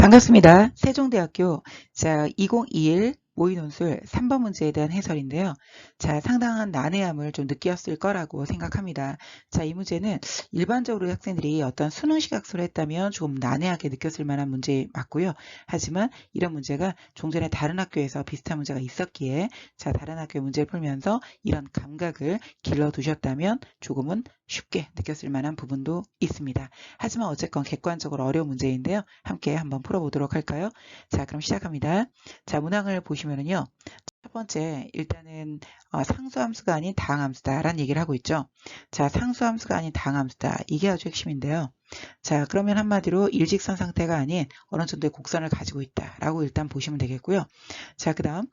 반갑습니다. 세종대학교 2021 모의논술 3번 문제에 대한 해설인데요. 상당한 난해함을 좀 느꼈을 거라고 생각합니다. 이 문제는 일반적으로 학생들이 어떤 수능식 학습을 했다면 좀 난해하게 느꼈을 만한 문제 맞고요. 하지만 이런 문제가 종전에 다른 학교에서 비슷한 문제가 있었기에 다른 학교의 문제를 풀면서 이런 감각을 길러두셨다면 조금은 쉽게 느꼈을 만한 부분도 있습니다. 하지만 어쨌건 객관적으로 어려운 문제인데요. 함께 한번 풀어보도록 할까요? 그럼 시작합니다. 문항을 보시면은요. 첫 번째, 일단은 상수함수가 아닌 다항함수다라는 얘기를 하고 있죠. 상수함수가 아닌 다항함수다. 이게 아주 핵심인데요. 그러면 한마디로 일직선 상태가 아닌 어느 정도의 곡선을 가지고 있다라고 일단 보시면 되겠고요. 그 다음,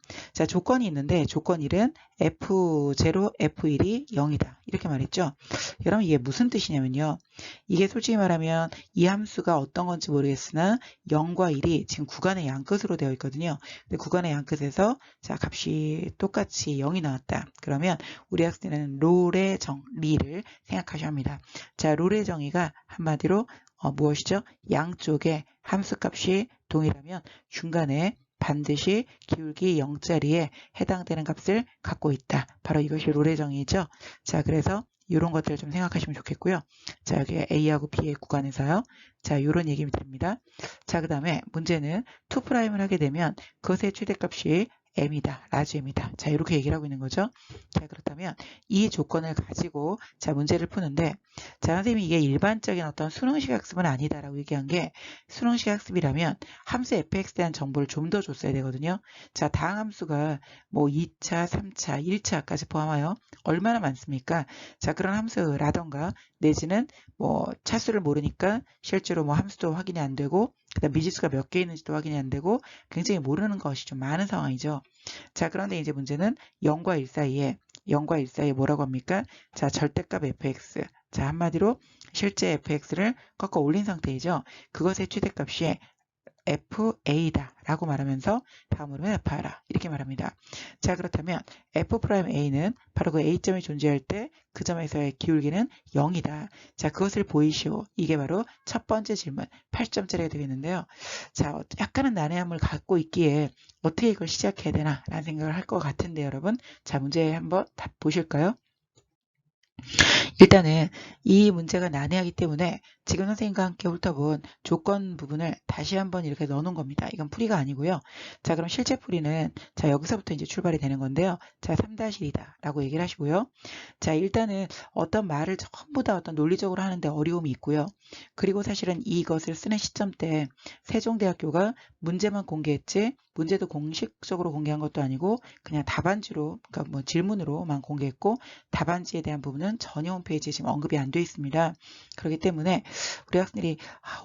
조건이 있는데 조건 1은 F0, F1이 0이다. 이렇게 말했죠. 여러분 이게 무슨 뜻이냐면요. 이게 솔직히 말하면 이 함수가 어떤 건지 모르겠으나 0과 1이 지금 구간의 양끝으로 되어 있거든요. 근데 구간의 양끝에서 값이 똑같이 0이 나왔다. 그러면 우리 학생은 롤의 정리를 생각하셔야 합니다. 롤의 정의가 한마디로 무엇이죠? 양쪽의 함수값이 동일하면 중간에 반드시 기울기 0자리에 해당되는 값을 갖고 있다. 바로 이것이 롤의 정의죠. 그래서 이런 것들을 좀 생각하시면 좋겠고요. 여기 A하고 B의 구간에서요. 이런 얘기 됩니다. 그 다음에 문제는 2'을 하게 되면 그것의 최대값이 m이다. 라지 m이다. 이렇게 얘기를 하고 있는 거죠. 그렇다면 이 조건을 가지고 문제를 푸는데 선생님이 이게 일반적인 어떤 수능식 학습은 아니다라고 얘기한 게 수능식 학습이라면 함수 fx에 대한 정보를 좀 더 줬어야 되거든요. 다항 함수가 뭐 2차, 3차, 1차까지 포함하여 얼마나 많습니까? 그런 함수라던가 내지는 뭐 차수를 모르니까 실제로 뭐 함수도 확인이 안 되고 그다음 미지수가 몇 개 있는지도 확인이 안 되고 굉장히 모르는 것이 좀 많은 상황이죠. 그런데 이제 문제는 0과 1 사이에 뭐라고 합니까? 절대값 fx. 한마디로 실제 fx를 꺾어 올린 상태이죠. 그것의 최대값이 FA다 라고 말하면서 다음으로 해봐라 이렇게 말합니다. 그렇다면 F'A는 바로 그 A점이 존재할 때 그 점에서의 기울기는 0이다. 그것을 보이시오. 이게 바로 첫 번째 질문 8점짜리가 되겠는데요. 약간은 난해함을 갖고 있기에 어떻게 이걸 시작해야 되나 라는 생각을 할 것 같은데 여러분 문제 한번 답 보실까요? 일단은 이 문제가 난해하기 때문에 지금 선생님과 함께 훑어본 조건 부분을 다시 한번 이렇게 넣어놓은 겁니다. 이건 풀이가 아니고요. 그럼 실제 풀이는 여기서부터 이제 출발이 되는 건데요. 3-1이다 라고 얘기를 하시고요. 일단은 어떤 말을 전부 다 어떤 논리적으로 하는데 어려움이 있고요. 그리고 사실은 이것을 쓰는 시점 때 세종대학교가 문제만 공개했지 문제도 공식적으로 공개한 것도 아니고 그냥 답안지로 그러니까 뭐 질문으로만 공개했고 답안지에 대한 부분은 전혀 홈페이지에 지금 언급이 안 돼 있습니다. 그렇기 때문에 우리 학생들이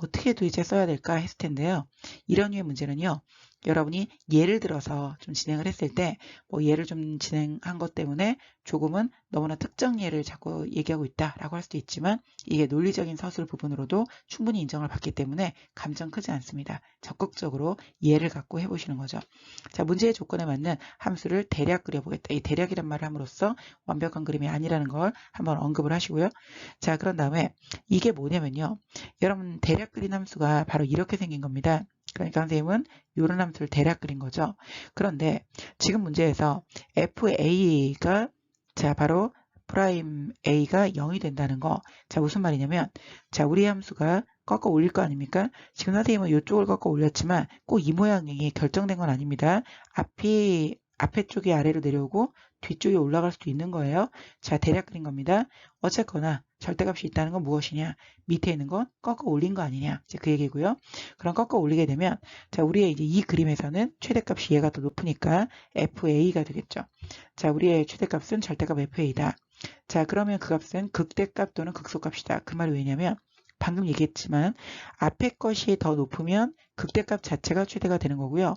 어떻게 도대체 써야 될까 했을 텐데요. 이런 류의 문제는요. 여러분이 예를 들어서 좀 진행을 했을 때 뭐 예를 좀 진행한 것 때문에 조금은 너무나 특정 예를 자꾸 얘기하고 있다라고 할 수도 있지만 이게 논리적인 서술 부분으로도 충분히 인정을 받기 때문에 감정 크지 않습니다. 적극적으로 예를 갖고 해보시는 거죠. 문제의 조건에 맞는 함수를 대략 그려보겠다. 이 대략이란 말을 함으로써 완벽한 그림이 아니라는 걸 한번 언급을 하시고요. 그런 다음에 이게 뭐냐면요. 여러분 대략 그린 함수가 바로 이렇게 생긴 겁니다. 그러니까 선생님은 이런 함수를 대략 그린 거죠. 그런데 지금 문제에서 FA가 바로 프라임 A가 0이 된다는 거. 무슨 말이냐면 우리 함수가 꺾어 올릴 거 아닙니까? 지금 선생님은 이쪽을 꺾어 올렸지만 꼭 이 모양이 결정된 건 아닙니다. 앞에 쪽이 아래로 내려오고 뒤쪽에 올라갈 수도 있는 거예요. 대략 그린 겁니다. 어쨌거나 절대값이 있다는 건 무엇이냐? 밑에 있는 건 꺾어 올린 거 아니냐? 이제 그 얘기고요. 그럼 꺾어 올리게 되면 우리의 이제 이 그림에서는 최대값이 얘가 더 높으니까 FA가 되겠죠. 우리의 최대값은 절대값 FA다. 그러면 그 값은 극대값 또는 극소값이다. 그 말이 왜냐면 방금 얘기했지만 앞에 것이 더 높으면 극대값 자체가 최대가 되는 거고요.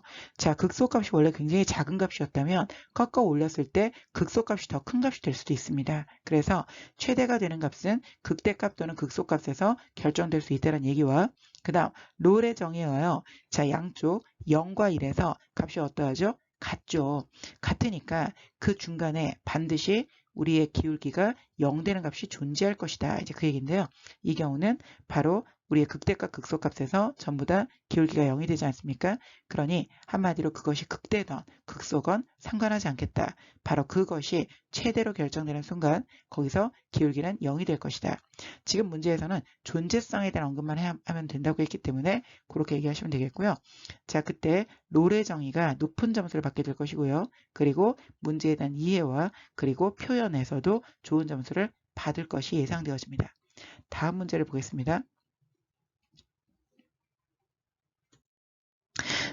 극소값이 원래 굉장히 작은 값이었다면 꺾어 올렸을 때 극소값이 더 큰 값이 될 수도 있습니다. 그래서 최대가 되는 값은 극대값 또는 극소값에서 결정될 수 있다는 얘기와 그 다음 롤의 정의와요. 양쪽 0과 1에서 값이 어떠하죠? 같죠. 같으니까 그 중간에 반드시 우리의 기울기가 0 되는 값이 존재할 것이다. 이제 그 얘기인데요. 이 경우는 바로 우리의 극대값 극소값에서 전부 다 기울기가 0이 되지 않습니까? 그러니 한마디로 그것이 극대건 극소건 상관하지 않겠다. 바로 그것이 최대로 결정되는 순간 거기서 기울기는 0이 될 것이다. 지금 문제에서는 존재성에 대한 언급만 하면 된다고 했기 때문에 그렇게 얘기하시면 되겠고요. 자, 그때 롤의 정의가 높은 점수를 받게 될 것이고요. 그리고 문제에 대한 이해와 그리고 표현에서도 좋은 점수를 받을 것이 예상되어집니다. 다음 문제를 보겠습니다.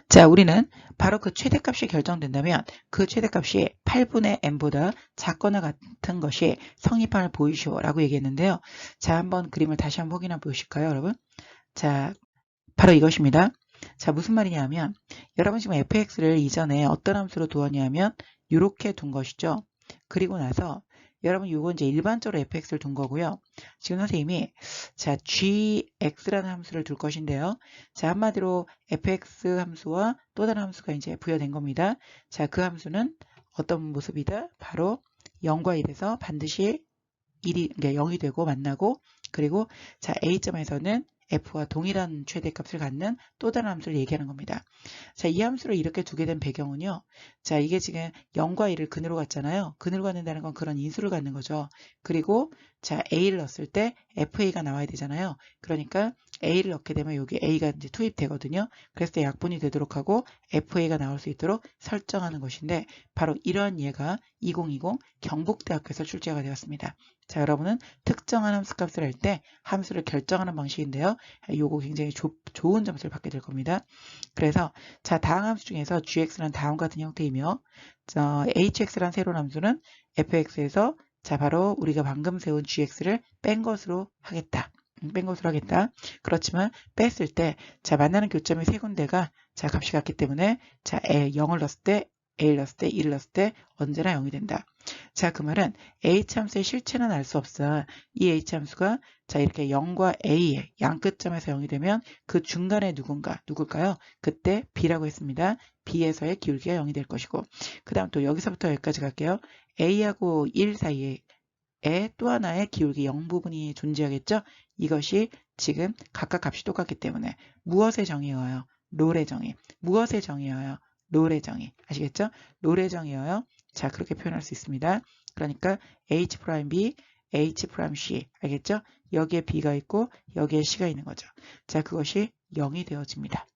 자, 우리는 바로 그 최대값이 결정된다면 그 최대값이 8분의 n보다 작거나 같은 것이 성립함을 보이시오 라고 얘기했는데요. 자, 한번 그림을 다시 한번 확인해 보실까요, 여러분? 자, 바로 이것입니다. 자, 무슨 말이냐면 여러분 지금 fx를 이전에 어떤 함수로 두었냐면 이렇게 둔 것이죠. 그리고 나서 여러분 이거 이제 일반적으로 fx를 둔 거고요. 지금 선생님이 자 gx라는 함수를 둘 것인데요. 자, 한마디로 fx 함수와 또 다른 함수가 이제 부여된 겁니다. 자, 그 함수는 어떤 모습이다? 바로 0과 1에서 반드시 1이 그러니까 0이 되고 만나고 그리고 자 A점에서는 F와 동일한 최대값을 갖는 또 다른 함수를 얘기하는 겁니다. 자, 이 함수를 이렇게 두게 된 배경은요. 자, 이게 지금 0과 1을 근으로 갖잖아요. 근으로 갖는다는 건 그런 인수를 갖는 거죠. 그리고 자, A를 넣었을 때 FA가 나와야 되잖아요. 그러니까 A를 넣게 되면 여기 A가 이제 투입되거든요. 그래서 약분이 되도록 하고 FA가 나올 수 있도록 설정하는 것인데 바로 이러한 예가 2020 경북대학교에서 출제가 되었습니다. 자, 여러분은 특정한 함수값을 할 때 함수를 결정하는 방식인데요. 요거 굉장히 좋은 점수를 받게 될 겁니다. 그래서 자, 다음 함수 중에서 gx는 다음 같은 형태이며 hx란 새로운 함수는 fx에서 자, 바로 우리가 방금 세운 gx를 뺀 것으로 하겠다. 뺀 것으로 하겠다. 그렇지만 뺐을 때 자, 만나는 교점이 세 군데가 자, 값이 같기 때문에 자, 0을 넣었을 때 A를 넣었을 때 1을 넣었을 때 언제나 0이 된다. 자, 그 말은 H함수의 실체는 알 수 없어. 이 H함수가 자, 이렇게 0과 A의 양끝점에서 0이 되면 그 중간에 누굴까요? 그때 B라고 했습니다. B에서의 기울기가 0이 될 것이고 그 다음 또 여기서부터 여기까지 갈게요. A하고 1 사이에 또 하나의 기울기 0 부분이 존재하겠죠? 이것이 지금 각각 값이 똑같기 때문에 무엇의 정의여요? 롤의 정의. 무엇의 정의여요? 롤의 정의. 아시겠죠? 롤의 정의여요. 자, 그렇게 표현할 수 있습니다. 그러니까 H'B, H'C. 알겠죠? 여기에 B가 있고 여기에 C가 있는 거죠. 자, 그것이 0이 되어집니다.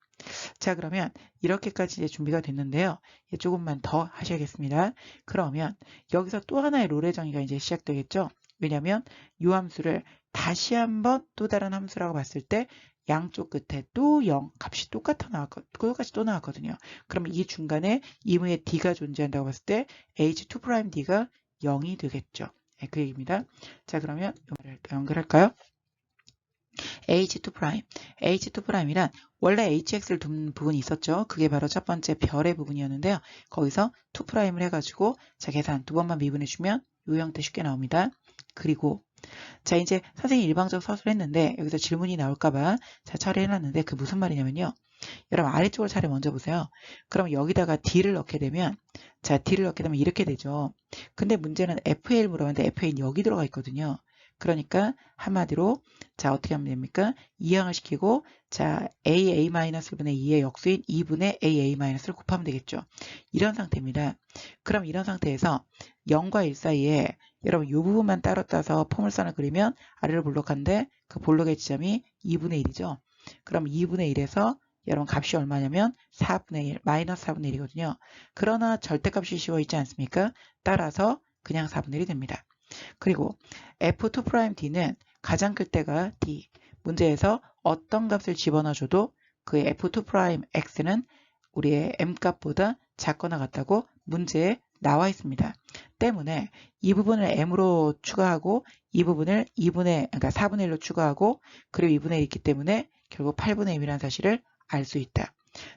자, 그러면 이렇게까지 이제 준비가 됐는데요. 조금만 더 하셔야겠습니다. 그러면 여기서 또 하나의 롤의 정의가 이제 시작되겠죠. 왜냐하면 이 함수를 다시 한번 또 다른 함수라고 봤을 때 양쪽 끝에 또 0 값이 똑같이 또 나왔거든요. 그러면 이 중간에 이무의 D가 존재한다고 봤을 때 H2'D가 0이 되겠죠. 네, 그 얘기입니다. 자, 그러면 연결할까요? H2'. H2'이란 원래 HX를 둔 부분이 있었죠. 그게 바로 첫 번째 별의 부분이었는데요. 거기서 2'을 해가지고 자, 계산 두 번만 미분해주면 이 형태 쉽게 나옵니다. 그리고 자, 이제 선생님이 일방적 서술을 했는데 여기서 질문이 나올까봐 자, 처리해놨는데 그 무슨 말이냐면요. 여러분 아래쪽을 차례 먼저 보세요. 그럼 여기다가 D를 넣게 되면 자, D를 넣게 되면 이렇게 되죠. 근데 문제는 FA를 물어봤는데 FA는 여기 들어가 있거든요. 그러니까 한마디로 자, 어떻게 하면 됩니까? 이항을 시키고 자, AA-분의 2의 역수인 2분의 AA-를 곱하면 되겠죠. 이런 상태입니다. 그럼 이런 상태에서 0과 1 사이에 여러분 이 부분만 따로 따서 포물선을 그리면 아래로 볼록한데 그 볼록의 지점이 2분의 1이죠. 그럼 2분의 1에서 여러분 값이 얼마냐면 4분의 1, 마이너스 4분의 1이거든요. 그러나 절대값이 씌워 있지 않습니까? 따라서 그냥 4분의 1이 됩니다. 그리고 F2'D는 가장 클 때가 D. 문제에서 어떤 값을 집어넣어줘도 그 F2'X는 우리의 M값보다 작거나 같다고 문제에 나와 있습니다. 때문에 이 부분을 M으로 추가하고 이 부분을 그러니까 4분의 1로 추가하고 그리고 2분의 1이 있기 때문에 결국 8분의 1이라는 사실을 알 수 있다.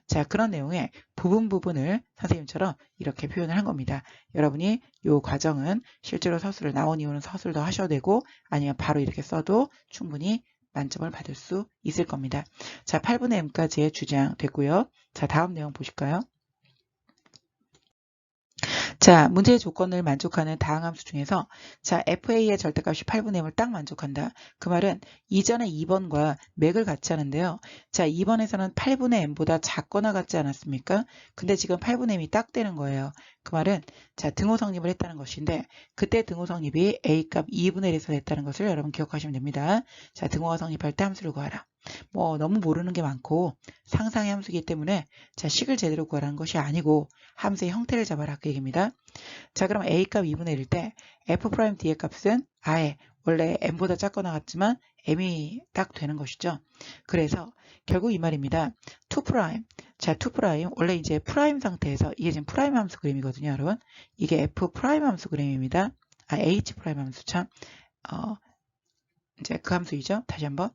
자, 그런 내용의 부분을 선생님처럼 이렇게 표현을 한 겁니다. 여러분이 이 과정은 실제로 서술을 나온 이유는 서술도 하셔도 되고 아니면 바로 이렇게 써도 충분히 만점을 받을 수 있을 겁니다. 자, 8분의 m까지의 주장 됐고요. 자, 다음 내용 보실까요? 자, 문제의 조건을 만족하는 다항함수 중에서 자, FA의 절대값이 8분의 1을 딱 만족한다. 그 말은 이전에 2번과 맥을 같이 하는데요. 자, 2번에서는 8분의 m보다 작거나 같지 않았습니까? 근데 지금 8분의 m이 딱 되는 거예요. 그 말은 자, 등호 성립을 했다는 것인데 그때 등호 성립이 A값 2분의 1에서 됐다는 것을 여러분 기억하시면 됩니다. 자, 등호가 성립할 때 함수를 구하라. 뭐 너무 모르는 게 많고 상상의 함수이기 때문에 자, 식을 제대로 구하라는 것이 아니고 함수의 형태를 잡아라 그 얘기입니다. 자, 그럼 A값 2분의 1일 때 F'D의 값은 아예 원래 m보다 작거나 같지만 m이 딱 되는 것이죠. 그래서 결국 이 말입니다. 2'. 자, 2' 원래 이제 프라임 상태에서 이게 지금 프라임 함수 그림이거든요, 여러분. 이게 F 프라임 함수 그림입니다. 아, H 프라임 함수 참. 이제 그 함수이죠. 다시 한번.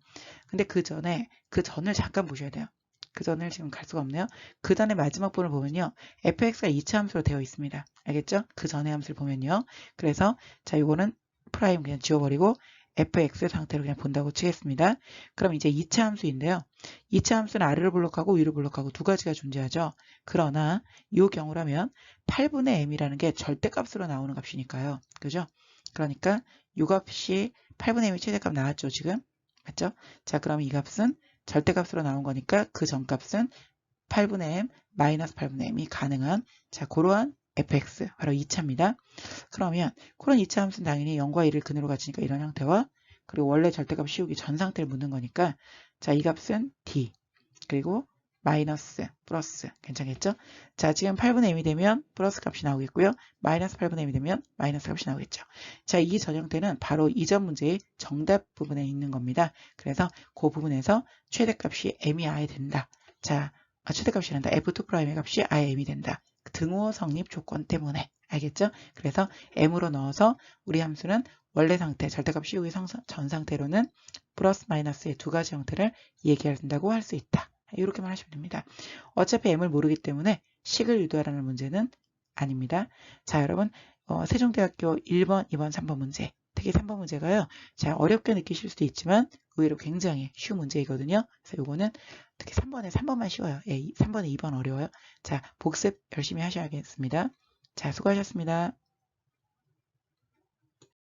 근데 그 전을 잠깐 보셔야 돼요. 그 전을 지금 갈 수가 없네요. 그 전에 마지막 번을 보면요. fx가 2차 함수로 되어 있습니다. 알겠죠? 그 전의 함수를 보면요. 그래서 자, 이거는 프라임 그냥 지워버리고 fx 상태로 그냥 본다고 치겠습니다. 그럼 이제 2차 함수인데요. 2차 함수는 아래로 블록하고 위로 블록하고 두 가지가 존재하죠. 그러나 이 경우라면 8분의 m이라는 게 절대값으로 나오는 값이니까요. 그죠? 그러니까 이 값이 8분의 1이 최대값 나왔죠, 지금? 맞죠? 자, 그럼 이 값은 절대값으로 나온 거니까 그 전값은 8분의 m 마이너스 8분의 m이 가능한 자, 그러한 fx 바로 2차입니다. 그러면 그런 2차 함수는 당연히 0과 1을 근으로 가지니까 이런 형태와 그리고 원래 절대값 씌우기 전 상태를 묻는 거니까 자, 이 값은 d 그리고 마이너스, 플러스 괜찮겠죠? 자, 지금 8분의 m이 되면 플러스 값이 나오겠고요. 마이너스 8분의 m이 되면 마이너스 값이 나오겠죠. 자, 이 전형태는 바로 이전 문제의 정답 부분에 있는 겁니다. 그래서 그 부분에서 최대값이 m이 아예 된다. 자, 최대값이란다. F2'의 값이 아예 m이 된다. 등호 성립 조건 때문에. 알겠죠? 그래서 m으로 넣어서 우리 함수는 원래 상태, 절대값 씌우기 전 상태로는 플러스 마이너스의 두 가지 형태를 얘기한다고 할 수 있다. 이렇게만 하시면 됩니다. 어차피 m을 모르기 때문에 식을 유도하라는 문제는 아닙니다. 자, 여러분 세종대학교 1번, 2번, 3번 문제 특히 3번 문제가요. 자, 어렵게 느끼실 수도 있지만 의외로 굉장히 쉬운 문제이거든요. 그래서 요거는 특히 3번만 쉬워요. 3번에 2번 어려워요. 자, 복습 열심히 하셔야겠습니다. 자, 수고하셨습니다.